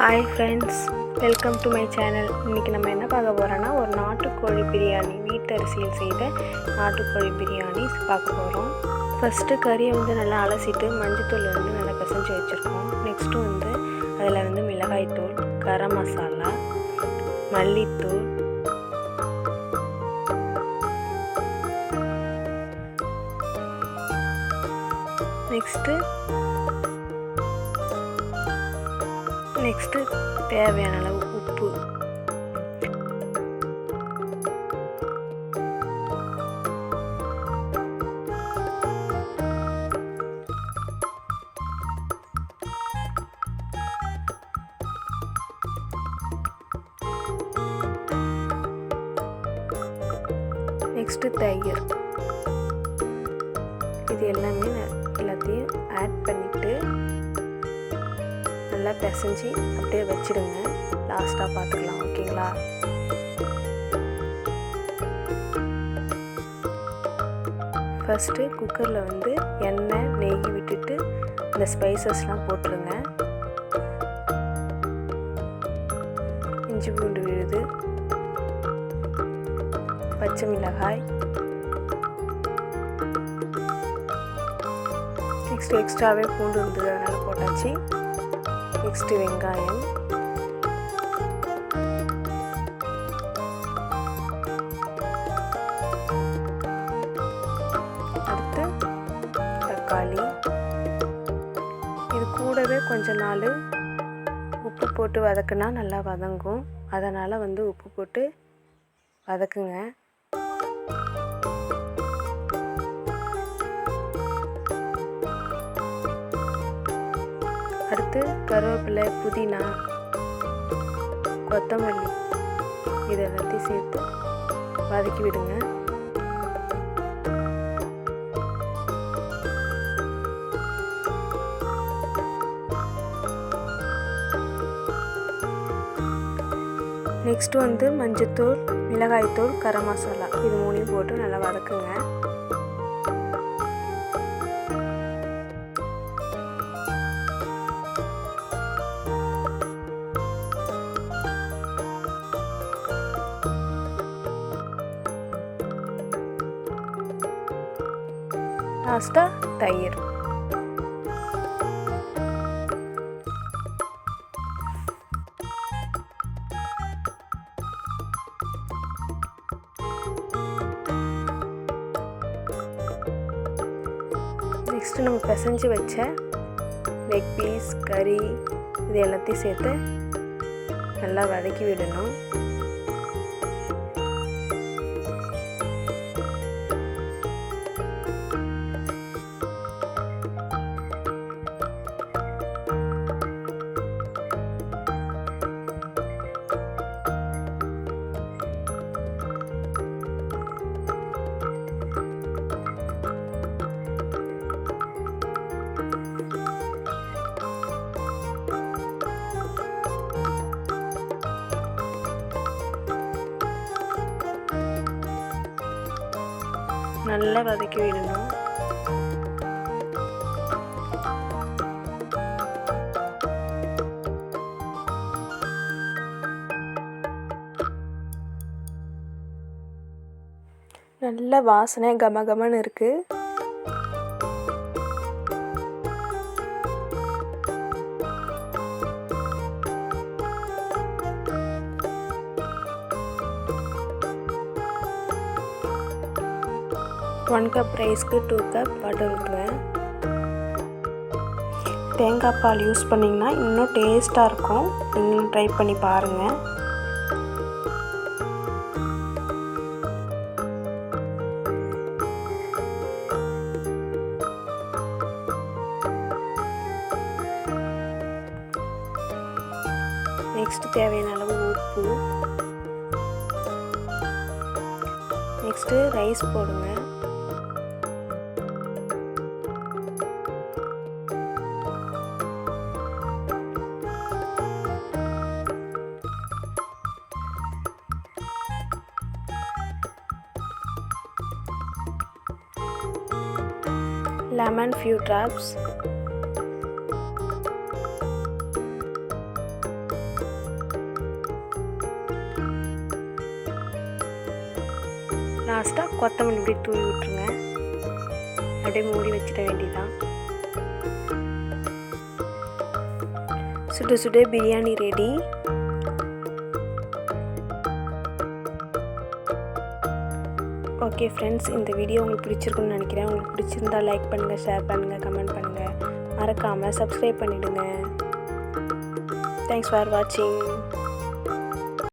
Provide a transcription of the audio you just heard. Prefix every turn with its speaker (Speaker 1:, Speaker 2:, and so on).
Speaker 1: Hi friends, welcome to my channel. இன்னைக்கு நம்ம என்ன பார்க்க போறோம்னா ஒரு நாட்டுக்கோழி பிரியாணி, வீட்டரிசியில் செய்த நாட்டுக்கோழி பிரியாணி பார்க்க போறோம். ஃபர்ஸ்ட் கறியை நல்லா அலசிட்டு மஞ்சள் நல்லா பிசைஞ்சு வச்சிருக்கோம். நெக்ஸ்ட் அதில் மிளகாய் தூள், கரம் மசாலா, மல்லித்தூள், நெக்ஸ்ட்டு தேவையான அளவு உப்பு, நெக்ஸ்ட்டு தயிர். இது எல்லாத்தையும் ஆட் பண்ணிவிட்டு நல்லா பிசைஞ்சு அப்படியே வச்சுடுங்க. லாஸ்ட்டாக பார்த்துக்கலாம், ஓகேங்களா? ஃபஸ்ட்டு குக்கரில் எண்ணெய் நெய் விட்டுட்டு இந்த ஸ்பைசஸ்லாம் போட்டுருங்க. இஞ்சி பூண்டு விழுது, பச்சை மிளகாய், நெக்ஸ்ட்டு எக்ஸ்ட்ராவே பூண்டு இருந்தது அதனால் போட்டாச்சு. நெக்ஸ்ட்டு வெங்காயம், அடுத்து தக்காளி. இது கூடவே கொஞ்ச நாள் உப்பு போட்டு வதக்குனா நல்லா வதங்கும். அதனால் உப்பு போட்டு வதக்குங்க. அடுத்து கருவேப்பிலை, புதினா, கொத்தமல்லி இது எல்லாத்தையும் சேர்த்து வதக்கி விடுங்க. நெக்ஸ்ட்டு மஞ்சத்தூள், மிளகாய்த்தூள், கரம் மசாலா இது மூணையும் போட்டு நல்லா வதக்குங்க. லாஸ்ட்டாக தயிர். நெக்ஸ்ட்டு நம்ம பிசைஞ்சு வச்ச லெக் பீஸ், கறி இது எல்லாத்தையும் சேர்த்து நல்லா வதக்கி விடணும். நல்லா வதக்கி விடணும். நல்ல வாசனை கமகமன்னு இருக்கு. ஒன் கப் ரைஸ்க்கு 2 கப் வாட்டர் ஊற்றுவேன். தேங்காய் பால் யூஸ் பண்ணிங்கன்னா இன்னும் டேஸ்ட்டாக இருக்கும். நீங்களும் ட்ரை பண்ணி பாருங்கள். நெக்ஸ்ட் தேவையான அளவு உப்பு. நெக்ஸ்ட்டு ரைஸ் போடுங்க. Lemon few drops, லாஸ்ட்டாக கொத்தமல்லி இப்படி தூவி விட்டுருங்க. அப்படியே மூடி வச்சிட வேண்டியதான். சுட சுட பிரியாணி ரெடி. ஓகே ஃப்ரெண்ட்ஸ், இந்த வீடியோ உங்களுக்கு பிடிச்சிருக்குன்னு நினைக்கிறேன். உங்களுக்கு பிடிச்சிருந்தா லைக் பண்ணுங்கள், ஷேர் பண்ணுங்கள், கமெண்ட் பண்ணுங்கள். மறக்காமல் சப்ஸ்கிரைப் பண்ணிவிடுங்க. தேங்க்ஸ் ஃபார் வாட்சிங்.